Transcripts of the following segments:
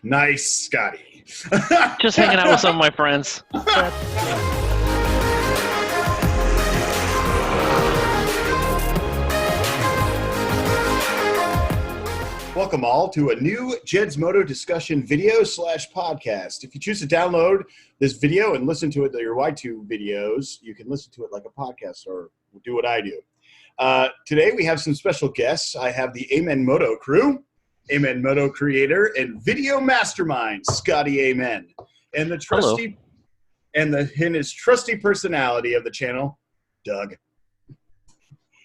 Nice, Scotty. Just hanging out with some of my friends. Welcome all to a new JedzMoto discussion video / podcast. If you choose to download this video and listen to it to your Y2 videos, you can listen to it like a podcast or do what I do. Today we have some special guests. I have the AmenMoto crew, AmenMoto creator and video mastermind, Scotty Amen, and the trusty his trusty personality of the channel, Doug.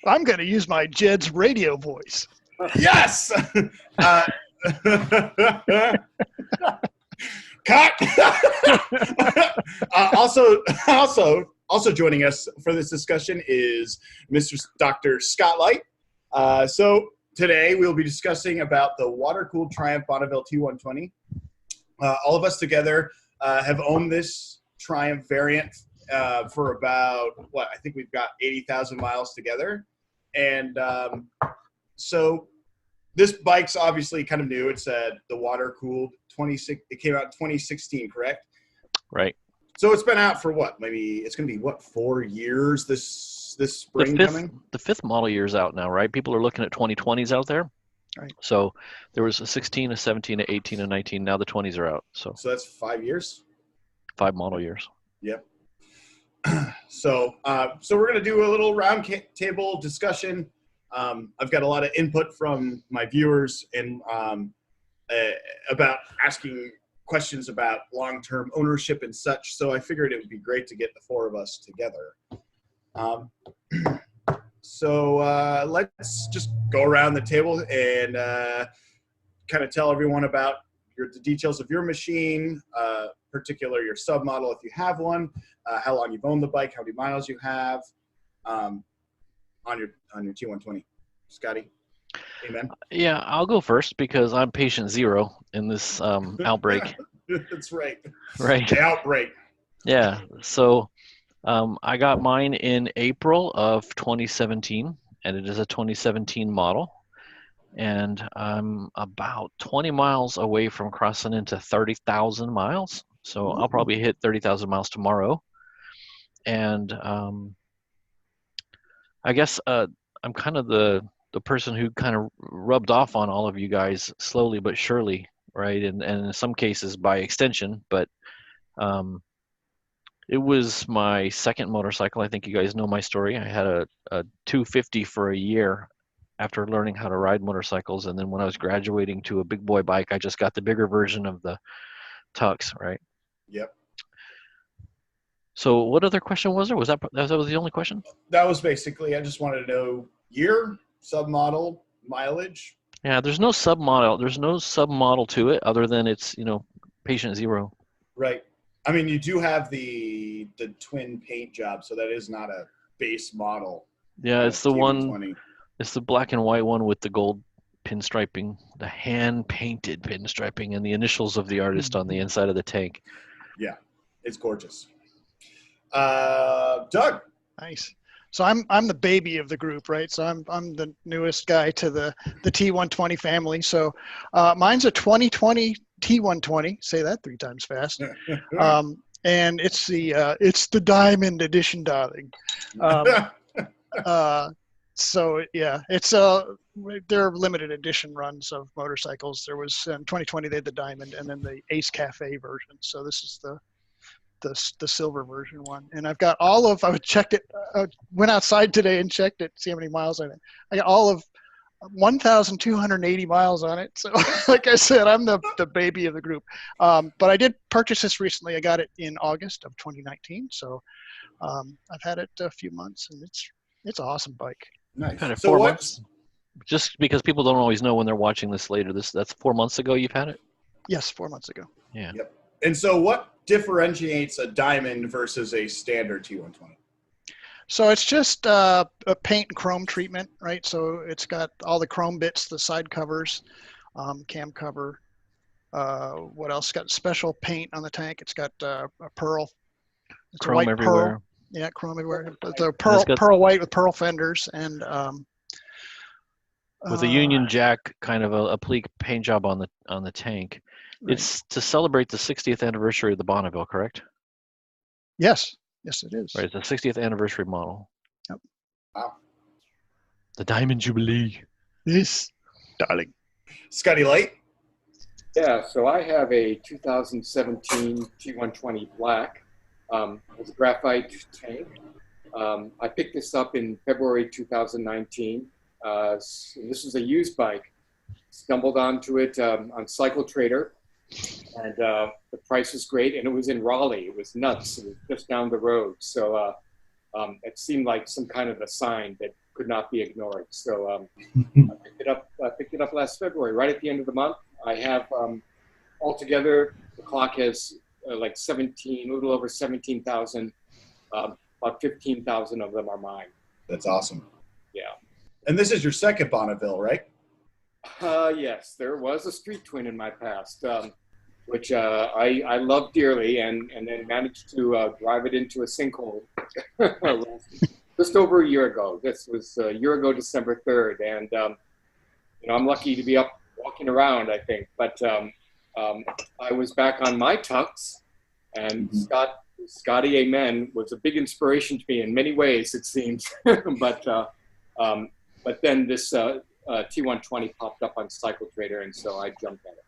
I'm going to use my Jedz radio voice. Yes. Cut. Also joining us for this discussion is Mr. Dr. Scott Light. So today we'll be discussing about the water-cooled Triumph Bonneville T120. All of us together have owned this Triumph variant for about, I think we've got 80,000 miles together. And so this bike's obviously kind of new. It said the water-cooled 26. It came out in 2016, correct? Right. So it's been out for what? Maybe it's going to be 4 years this spring coming? The fifth model year's out now, right? People are looking at 2020s out there. Right. So there was a 16, a 17, a 18, a 19. Now the 20s are out. So that's 5 years? 5 model years. Yep. So we're going to do a little round table discussion. I've got a lot of input from my viewers and about asking questions about long-term ownership and such. So I figured it would be great to get the 4 of us together. So let's just go around the table and kind of tell everyone about the details of your machine, particular your submodel if you have one, how long you've owned the bike, how many miles you have on your T120. Scotty, Amen. Yeah, I'll go first because I'm patient zero in this outbreak. That's right. Right. The outbreak. Yeah. So I got mine in April of 2017, and it is a 2017 model. And I'm about 20 miles away from crossing into 30,000 miles. So I'll probably hit 30,000 miles tomorrow. And I guess I'm kind of the person who kind of rubbed off on all of you guys slowly but surely, right? And in some cases by extension, but it was my second motorcycle. I think you guys know my story. I had a 250 for a year after learning how to ride motorcycles. And then when I was graduating to a big boy bike, I just got the bigger version of the Tux, right? Yep. So what other question was there? Was that the only question? That was basically, I just wanted to know year, submodel, mileage. Yeah, there's no submodel. There's no submodel to it other than it's, patient zero. Right. I mean, you do have the twin paint job, so that is not a base model. Yeah, it's the T120. one. It's the black and white one with the gold pinstriping, the hand-painted pinstriping, and the initials of the artist on the inside of the tank. Yeah, it's gorgeous. Doug. Nice. So I'm the baby of the group, right? So I'm the newest guy to the T120 family. So mine's a 2020 T120. Say that 3 times fast. And it's the Diamond Edition, darling. So yeah, it's they're limited edition runs of motorcycles. There was in 2020 they had the Diamond and then the Ace Cafe version. So this is the silver version one, and I've got all of. I checked it. Went outside today and checked it. See how many miles on it. I got all of 1,280 miles on it. So, like I said, I'm the baby of the group. But I did purchase this recently. I got it in August of 2019. So I've had it a few months, and it's an awesome bike. Nice. Kind of So 4 months. Just because people don't always know when they're watching this later. That's 4 months ago you've had it? Yes, 4 months ago. Yeah. Yep. And so what differentiates a Diamond versus a standard T120? So it's just a paint and chrome treatment, right? So it's got all the chrome bits, the side covers, cam cover. What else? It's got special paint on the tank. It's got a pearl. It's Chrome everywhere. Pearl. Yeah, chrome everywhere. The pearl white with pearl fenders and with a Union Jack kind of a pleak paint job on the tank. It's to celebrate the 60th anniversary of the Bonneville, correct? Yes. Yes, it is. Right, it's the 60th anniversary model. Yep. Wow. The Diamond Jubilee. Yes, darling. Scotty Light. Yeah, so I have a 2017 T120 Black with a graphite tank. I picked this up in February 2019. So this is a used bike. Stumbled onto it on Cycle Trader, and the price was great, and it was in Raleigh. It was nuts. It was just down the road. So it seemed like some kind of a sign that could not be ignored. So I picked it up last February, right at the end of the month. I have altogether, the clock has a little over 17,000. About 15,000 of them are mine. That's awesome. Yeah. And this is your second Bonneville, right? Yes, there was a street twin in my past, which I love dearly, and then managed to drive it into a sinkhole just over a year ago. This was a year ago, December 3rd, and I'm lucky to be up walking around, I think. But I was back on my tux, and Scotty Amen was a big inspiration to me in many ways, it seems. but then this T120 popped up on Cycle Trader, and so I jumped at it.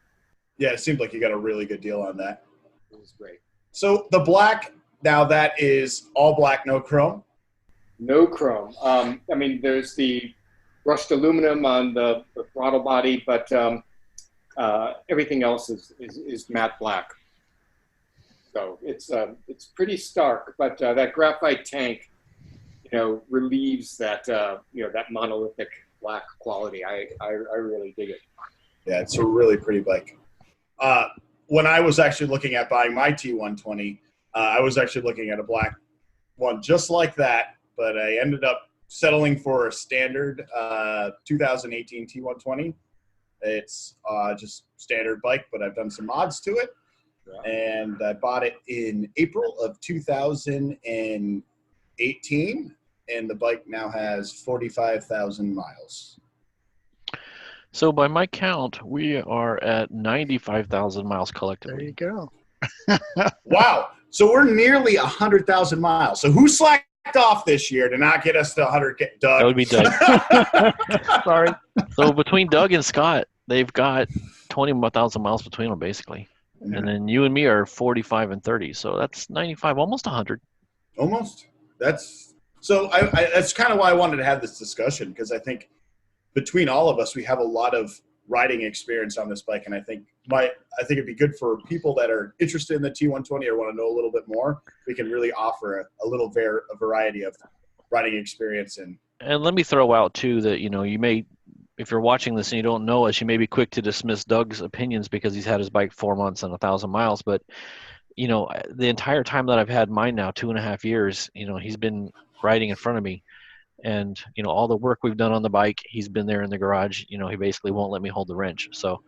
Yeah, it seemed like you got a really good deal on that. It was great. So the black, now that is all black, no chrome? No chrome. I mean, there's the brushed aluminum on the throttle body, but everything else is matte black. So it's pretty stark, but that graphite tank, relieves that that monolithic black quality. I really dig it. Yeah, it's a really pretty bike. When I was actually looking at buying my T120, I was actually looking at a black one just like that, but I ended up settling for a standard 2018 T120. It's just standard bike, but I've done some mods to it. Yeah. And I bought it in April of 2018, and the bike now has 45,000 miles. So by my count, we are at 95,000 miles collectively. There you go. Wow. So we're nearly 100,000 miles. So who slacked off this year to not get us to 100? Doug. That would be Doug. Sorry. So between Doug and Scott, they've got 20,000 miles between them, basically. Mm-hmm. And then you and me are 45 and 30. So that's 95, almost 100. Almost. That's kind of why I wanted to have this discussion, because I think between all of us, we have a lot of riding experience on this bike, and I think it'd be good for people that are interested in the T120 or want to know a little bit more. We can really offer a little a variety of riding experience. And let me throw out too that you may, if you're watching this and you don't know us, you may be quick to dismiss Doug's opinions because he's had his bike 4 months and 1,000 miles. But the entire time that I've had mine now, 2.5 years, he's been riding in front of me. And, all the work we've done on the bike, he's been there in the garage. He basically won't let me hold the wrench. So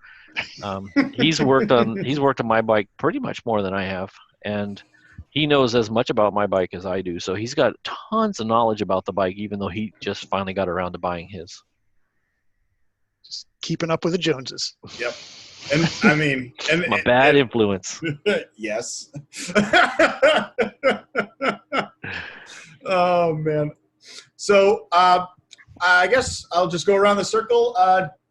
he's worked on my bike pretty much more than I have. And he knows as much about my bike as I do. So he's got tons of knowledge about the bike, even though he just finally got around to buying his. Just keeping up with the Joneses. Yep. And I mean, I'm a bad influence. Yes. Oh, man. So I guess I'll just go around the circle.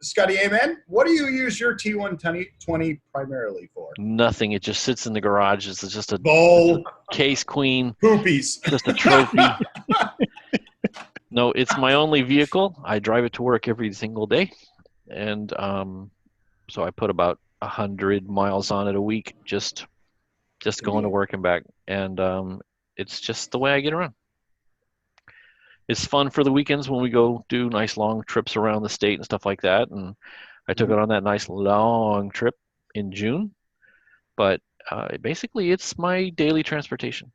Scotty Amen, what do you use your T120 primarily for? Nothing. It just sits in the garage. It's just a bowl, case queen. Poopies. Just a trophy. No, it's my only vehicle. I drive it to work every single day. And so I put about 100 miles on it a week, just going to work and back. And it's just the way I get around. It's fun for the weekends when we go do nice long trips around the state and stuff like that. And I took it on that nice long trip in June. But basically, it's my daily transportation.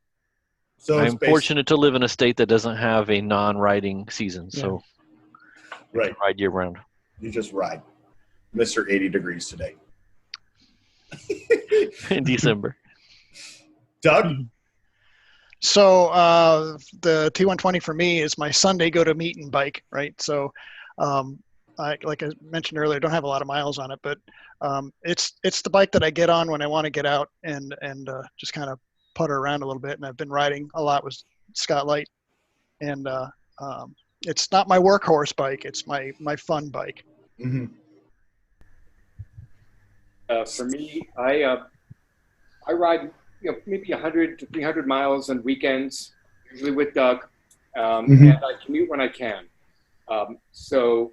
So I'm fortunate to live in a state that doesn't have a non-riding season. Yeah. So I can ride year round. You just ride. Mr. 80 degrees today. In December. Doug? So the T120 for me is my Sunday go to meeting bike, right? So like I mentioned earlier, don't have a lot of miles on it, but it's the bike that I get on when I want to get out and just kind of putter around a little bit. And I've been riding a lot with Scott Light, and it's not my workhorse bike; it's my fun bike. Mm-hmm. For me, I ride maybe 100 to 300 miles on weekends, usually with Doug, and I commute when I can. So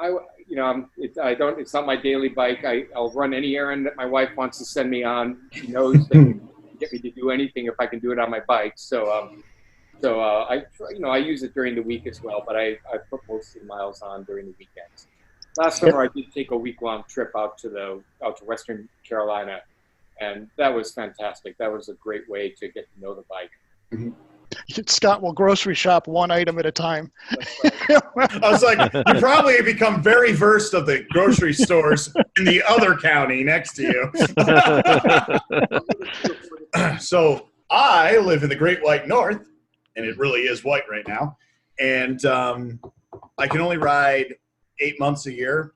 it's not my daily bike. I'll run any errand that my wife wants to send me on. She knows that she can get me to do anything if I can do it on my bike. So I use it during the week as well, but I put most of the miles on during the weekends. Last summer, I did take a week-long trip out to Western Carolina, and that was fantastic. That was a great way to get to know the bike. Mm-hmm. Scott will grocery shop one item at a time. I was like, you probably have become very versed of the grocery stores in the other county next to you. So I live in the Great White North, and it really is white right now. And I can only ride 8 months a year.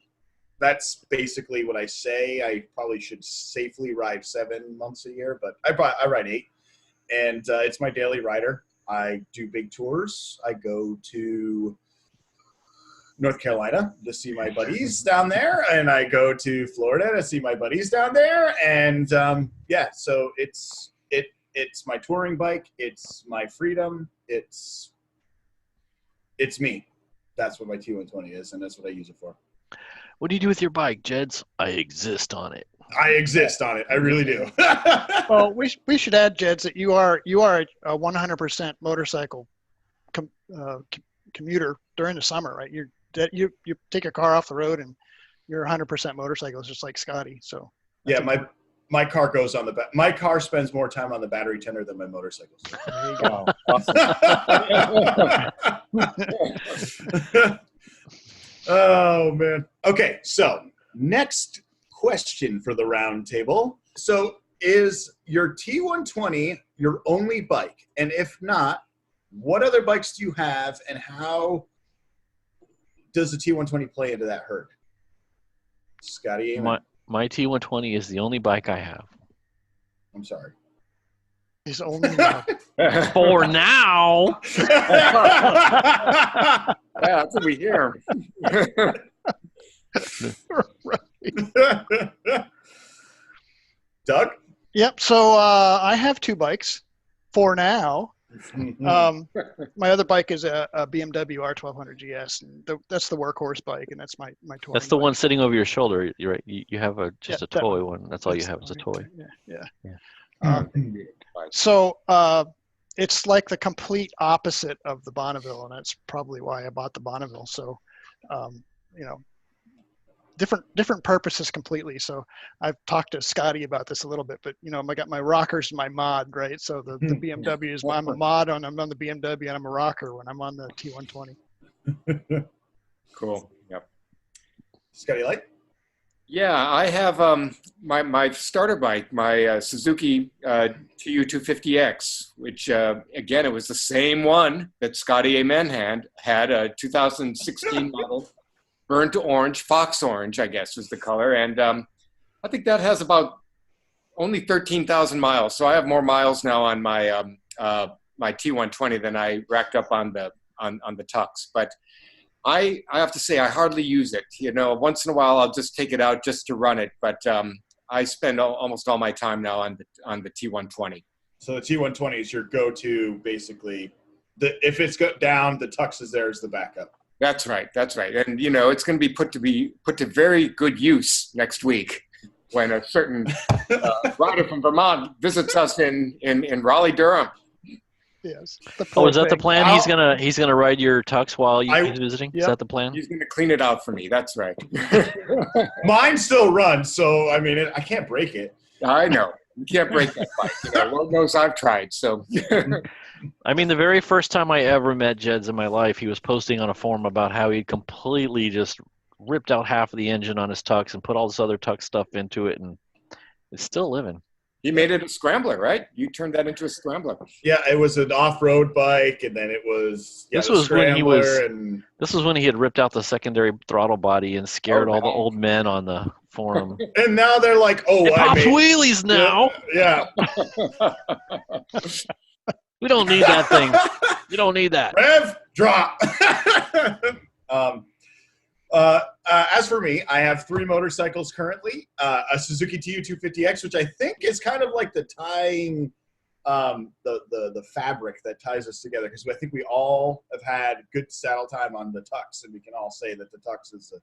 That's basically what I say. I probably should safely ride 7 months a year, but I ride 8. And it's my daily rider. I do big tours. I go to North Carolina to see my buddies down there, and I go to Florida to see my buddies down there. And so it's my touring bike. It's my freedom. It's me. That's what my T120 is, and that's what I use it for. What do you do with your bike, Jedz? I exist on it. I exist on it. I really do. Well, we should add, Jedz, that you are a 100% motorcycle commuter during the summer, right? You take your car off the road and you're 100% motorcycles, just like Scotty. So yeah, my car goes on the back. My car spends more time on the battery tender than my motorcycles. There you go. Oh man. Okay, so next question for the round table. So is your T120 your only bike? And if not, what other bikes do you have, and how does the T120 play into that herd? Scotty Amen. My T120 is the only bike I have. I'm sorry. He's only For now. Yeah, that's what we hear. Doug? Yep. So I have 2 bikes for now. My other bike is a BMW R1200 GS, and that's the workhorse bike, and that's my touring. That's the bike. one sitting over your shoulder. You're right. You have a toy one. That's all you have is a toy. Yeah. So it's like the complete opposite of the Bonneville, and that's probably why I bought the Bonneville. So, different purposes completely. So I've talked to Scotty about this a little bit, but I got my rockers and my mod, right? So the BMW is, I'm a mod I'm on the BMW, and I'm a rocker when I'm on the T120. Cool. Yep. Scotty Light? Yeah, I have my starter bike, my Suzuki TU250X, which again, it was the same one that Scotty Amen had a 2016 model, burnt orange, fox orange, I guess was the color, and I think that has about only 13,000 miles. So I have more miles now on my my T120 than I racked up on the Tux, but I have to say I hardly use it. Once in a while I'll just take it out just to run it, but I spend almost all my time now on the T120. So the T120 is your go-to, basically. If it's got down, the Tux is there as the backup. That's right. And it's going to be put to very good use next week when a certain rider from Vermont visits us in Raleigh, Durham. Yes. Is that the plan? He's gonna ride your Tux while he's visiting. Yep. Is that the plan? He's gonna clean it out for me. That's right. Mine still runs, so I mean, I can't break it. I know you can't break that bike. Lord knows I've tried. So. I mean, the very first time I ever met Jedz in my life, he was posting on a forum about how he completely just ripped out half of the engine on his Tux and put all this other Tux stuff into it, and it's still living. He made it a scrambler, right? You turned that into a scrambler. Yeah, it was an off-road bike, and then it was This the was when he was. Scrambler, and This was when he had ripped out the secondary throttle body and scared all the no. old men on the forum. now they're like, oh, It I pops made wheelies now. Yeah. We don't need that thing. You don't need that. Rev, drop. As for me, I have 3 motorcycles currently. A Suzuki TU250X, which I think is kind of like the tying, the fabric that ties us together, because I think we all have had good saddle time on the Tux, and we can all say that the Tux is a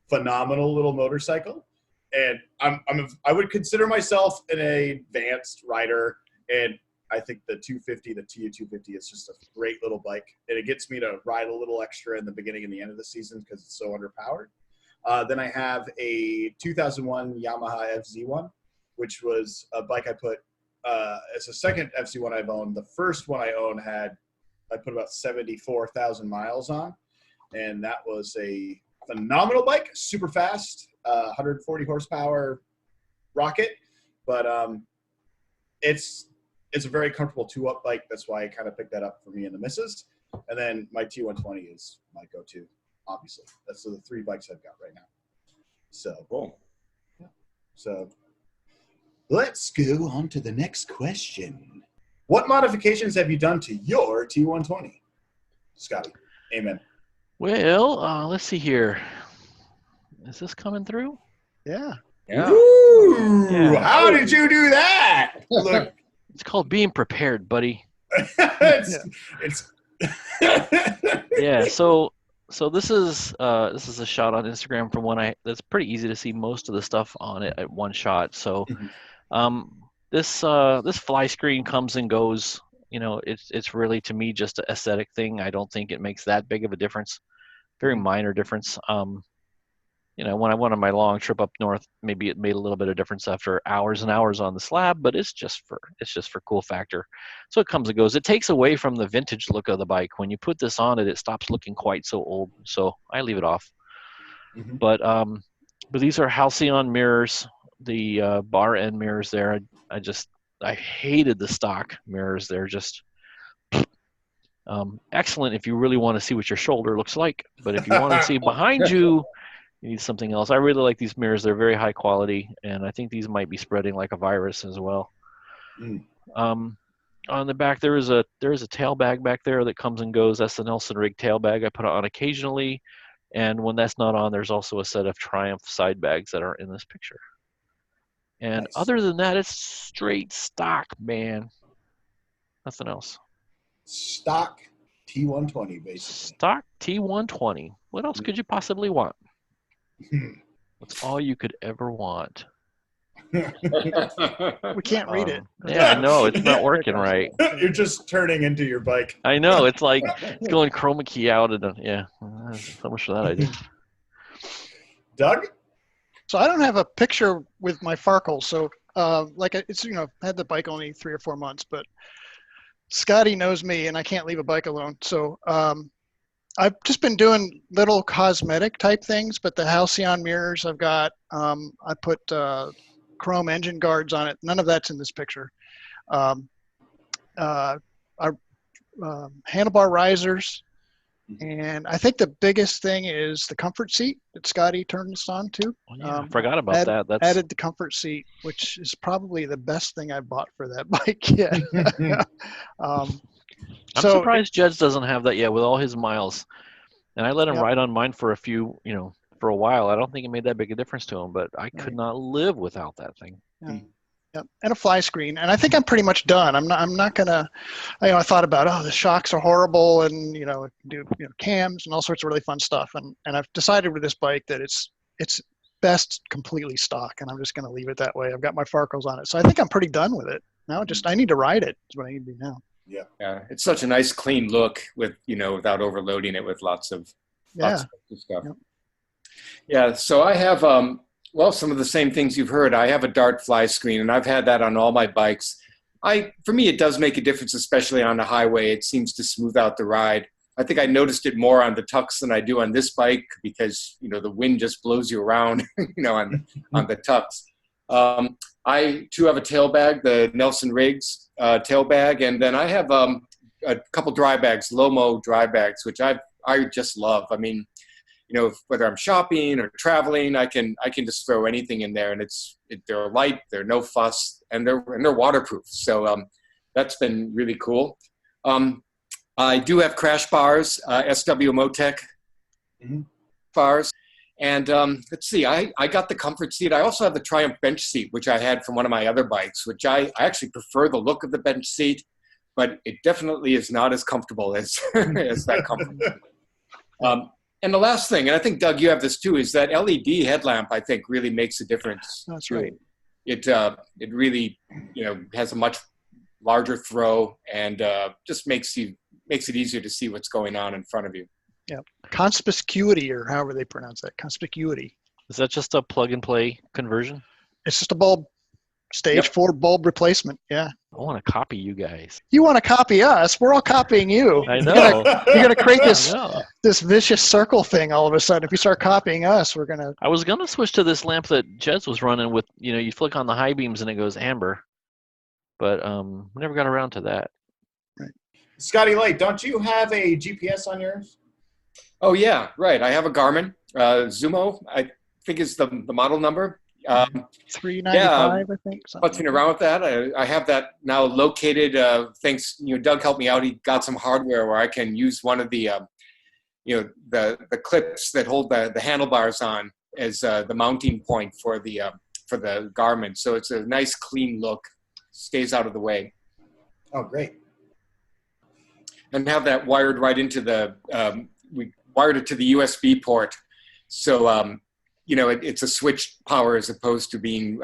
phenomenal little motorcycle. And I would consider myself an advanced rider, and I think the 250, the TU250 is just a great little bike, and it gets me to ride a little extra in the beginning and the end of the season because it's so underpowered. Then I have a 2001 Yamaha FZ1, which was a bike I put it's the second FZ1 I've owned. The first one I owned I put about 74,000 miles on, and that was a phenomenal bike, super fast, 140 horsepower rocket, but it's a very comfortable 2-up bike. That's why I kind of picked that up for me and the missus. And then my T120 is my go-to, obviously. That's the 3 bikes I've got right now. So, Cool. Yeah. So let's go on to the next question. What modifications have you done to your T120? Scotty, amen. Well, let's see here. Is this coming through? Yeah. Yeah. Ooh, Yeah. how did you do that? Look, It's called being prepared, buddy. it's Yeah. So this is a shot on Instagram from when that's pretty easy to see most of the stuff on it at one shot. So this fly screen comes and goes. You know, it's really, to me, just an aesthetic thing. I don't think it makes that big of a difference. Very minor difference. You know, when I went on my long trip up north, maybe it made a little bit of difference after hours and hours on the slab, but it's just for cool factor. So it comes and goes. It takes away from the vintage look of the bike. When you put this on it, it stops looking quite so old. So I leave it off. But these are Halcyon mirrors, the bar end mirrors there. I hated the stock mirrors. They're just excellent if you really want to see what your shoulder looks like. But if you want to see behind you, you need something else. I really like these mirrors. They're very high quality, and I think these might be spreading like a virus as well. On the back, there is a tail bag back there that comes and goes. That's the Nelson Rig tail bag. I put it on occasionally, and when that's not on, there's also a set of Triumph side bags that are in this picture. And Nice. Other than that, it's straight stock, man. Nothing else. Stock T120, basically. Stock T120. What else could you possibly want? What's all you could ever want? We can't read it. Yeah, I know. It's not working right. You're just turning into your bike. I know. It's like it's going chroma key out. And yeah, so much for that idea. Doug? So I don't have a picture with my Farkle. So it's, had the bike only 3 or 4 months, but Scotty knows me and I can't leave a bike alone. So I've just been doing little cosmetic type things, but the Halcyon mirrors I've got, I put chrome engine guards on it. None of that's in this picture. Our handlebar risers. And I think the biggest thing is the comfort seat that Scotty turned us on to. Oh, yeah, I forgot about that. That's added the comfort seat, which is probably the best thing I bought for that bike yet. I'm surprised Jedz doesn't have that yet with all his miles. And I let him ride on mine for for a while. I don't think it made that big a difference to him, but I could not live without that thing. Yeah, and a fly screen, and I think I'm pretty much done. I'm not gonna. I thought about the shocks are horrible, and do cams and all sorts of really fun stuff, and I've decided with this bike that it's best completely stock, and I'm just gonna leave it that way. I've got my Farkles on it, so I think I'm pretty done with it. Now I need to ride it. Is what I need to do now. Yeah, it's such a nice clean look with without overloading it with lots of stuff. Yeah, so I have some of the same things you've heard. I have a Dart fly screen, and I've had that on all my bikes. For me, it does make a difference, especially on the highway. It seems to smooth out the ride. I think I noticed it more on the Tux than I do on this bike because, the wind just blows you around, on the Tux. I too have a tail bag, the Nelson Riggs tail bag, and then I have a couple dry bags, Lomo dry bags, which I just love. I mean, whether I'm shopping or traveling, I can just throw anything in there, and they're light, they're no fuss, and they're waterproof. So that's been really cool. I do have crash bars, SW Motec bars. And let's see, I got the comfort seat. I also have the Triumph bench seat, which I had from one of my other bikes, which I actually prefer the look of the bench seat, but it definitely is not as comfortable as, as that comfortable. And the last thing, and I think, Doug, you have this too, is that LED headlamp, I think, really makes a difference. That's right. It really, has a much larger throw and just makes it easier to see what's going on in front of you. Yeah, conspicuity, or however they pronounce that, conspicuity. Is that just a plug and play conversion? It's just a bulb, stage 4 bulb replacement. Yeah. I want to copy you guys. You want to copy us? We're all copying you. I know. You're gonna create this I know. this vicious circle thing all of a sudden. If you start copying us, we're gonna. I was gonna switch to this lamp that Jedz was running with. You flick on the high beams and it goes amber, but never got around to that. Right. Scotty Light, don't you have a GPS on yours? Oh yeah, right. I have a Garmin Zumo. I think is the model number. 395, I think. Futzing around with that. I have that now located. Thanks, Doug helped me out. He got some hardware where I can use one of the, the clips that hold the handlebars on as the mounting point for the Garmin. So it's a nice, clean look. Stays out of the way. Oh, great. And have that wired right into the. We wired it to the USB port, so it's a switch power as opposed to being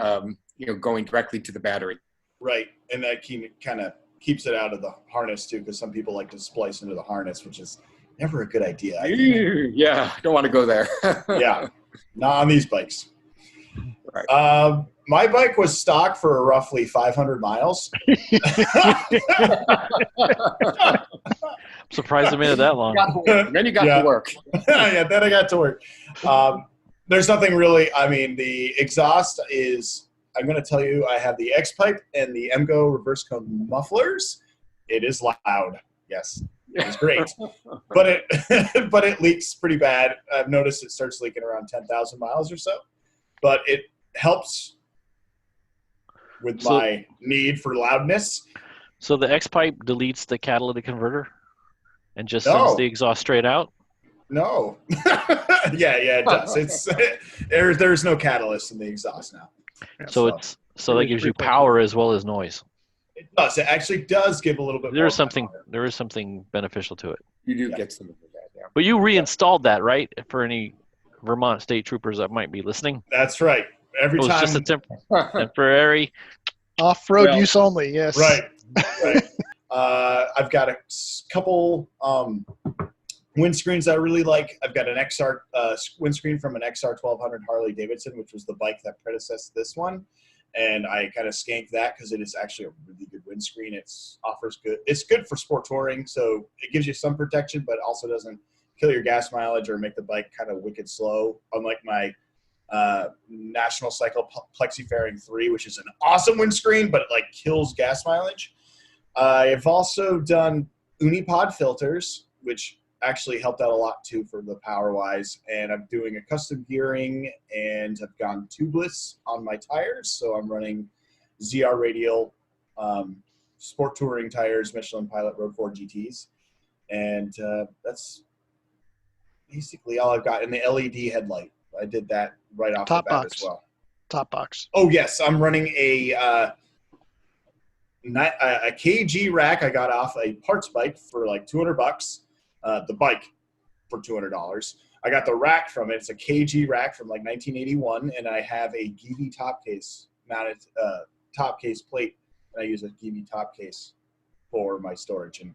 going directly to the battery. Right, and that kind of keeps it out of the harness too, because some people like to splice into the harness, which is never a good idea. Yeah, don't want to go there. Yeah, not on these bikes. Right. My bike was stock for roughly 500 miles. I'm surprised I made it that long. Then you got to work. Yeah, then I got to work. There's nothing really, the exhaust is, I'm going to tell you, I have the X-Pipe and the MGO reverse cone mufflers. It is loud. Yes, it's great. but it leaks pretty bad. I've noticed it starts leaking around 10,000 miles or so. But it helps with my need for loudness. So the X-Pipe deletes the catalytic converter and just sends the exhaust straight out? No. yeah, it does. There's no catalyst in the exhaust now. So that gives you power as well as noise. It does. It actually does give a little bit There more is something beneficial to it. You do get some of that, yeah. But you reinstalled that, right? For any Vermont state troopers that might be listening. That's right. Every time. It's just a temporary off-road use only. Yes. Right. I've got a couple windscreens I really like. I've got an XR windscreen from an XR 1200 Harley Davidson, which was the bike that predecessed this one, and I kind of skanked that because it is actually a really good windscreen. It's good for sport touring, so it gives you some protection, but also doesn't kill your gas mileage or make the bike kind of wicked slow. Unlike my National Cycle Plexi Fairing 3, which is an awesome windscreen, but it kills gas mileage. I've also done Unipod filters, which actually helped out a lot too for the power wise. And I'm doing a custom gearing, and I've gone tubeless on my tires. So I'm running ZR Radial sport touring tires, Michelin Pilot Road 4 GTs. And that's basically all I've got. And the LED headlight, I did that right off the bat as well. Top box. Oh yes, I'm running a KG rack. I got off a parts bike for like $200. The bike for $200. I got the rack from it. It's a KG rack from like 1981, and I have a Givi top case mounted top case plate, and I use a Givi top case for my storage, and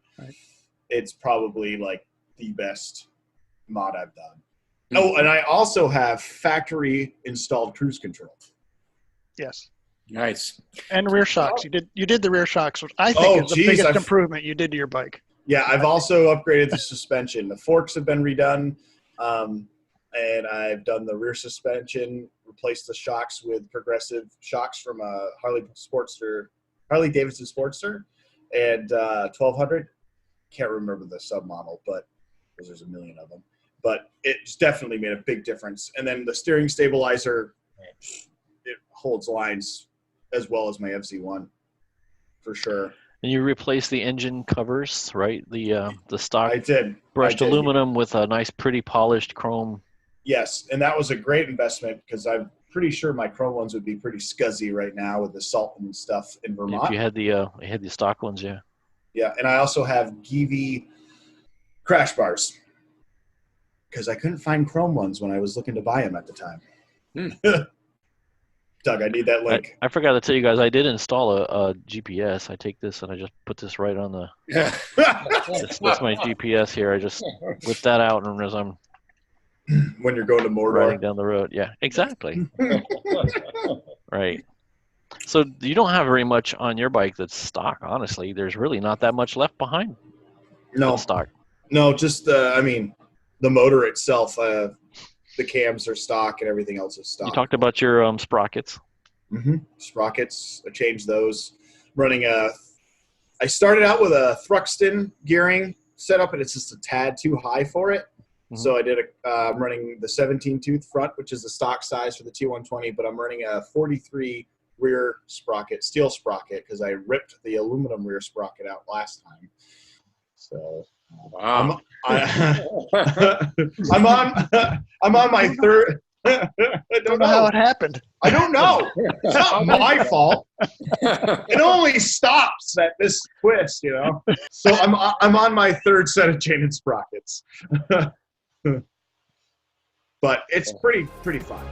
it's probably like the best mod I've done. Oh, and I also have factory installed cruise control. Yes. Nice. And rear shocks. You did the rear shocks, which I think is the biggest improvement you did to your bike. Yeah, I've also upgraded the suspension. The forks have been redone, and I've done the rear suspension replaced the shocks with progressive shocks from a Harley Davidson Sportster, and 1200. Can't remember the submodel, but because there's a million of them. But it's definitely made a big difference. And then the steering stabilizer, it holds lines as well as my FZ1 for sure. And you replace the engine covers, right? The stock I did. brushed aluminum with a nice, pretty polished chrome. Yes, and that was a great investment because I'm pretty sure my chrome ones would be pretty scuzzy right now with the salt and stuff in Vermont. If you had the stock ones, yeah. Yeah, and I also have Givi crash bars because I couldn't find chrome ones when I was looking to buy them at the time. Doug, I need that link. I forgot to tell you guys, I did install a GPS. I take this and I just put this right on the. That's my GPS here. I just whip that out, and as I'm when you're going to Mordor. riding down the road, yeah, exactly. Right. So you don't have very much on your bike that's stock. Honestly, there's really not that much left behind. No stock. No, just I mean, the motor itself. The cams are stock, and everything else is stock. You talked about your sprockets. Mm-hmm. Sprockets. I changed those. Running I started out with a Thruxton gearing setup, and it's just a tad too high for it. Mm-hmm. So I did I'm running the 17-tooth front, which is the stock size for the T120, but I'm running a 43 rear sprocket, steel sprocket, because I ripped the aluminum rear sprocket out last time. So wow. I'm on my third. I don't know how it happened. I don't know. It's not my fault. It only stops at this twist, you know. So I'm on my third set of chain and sprockets. But it's pretty fun.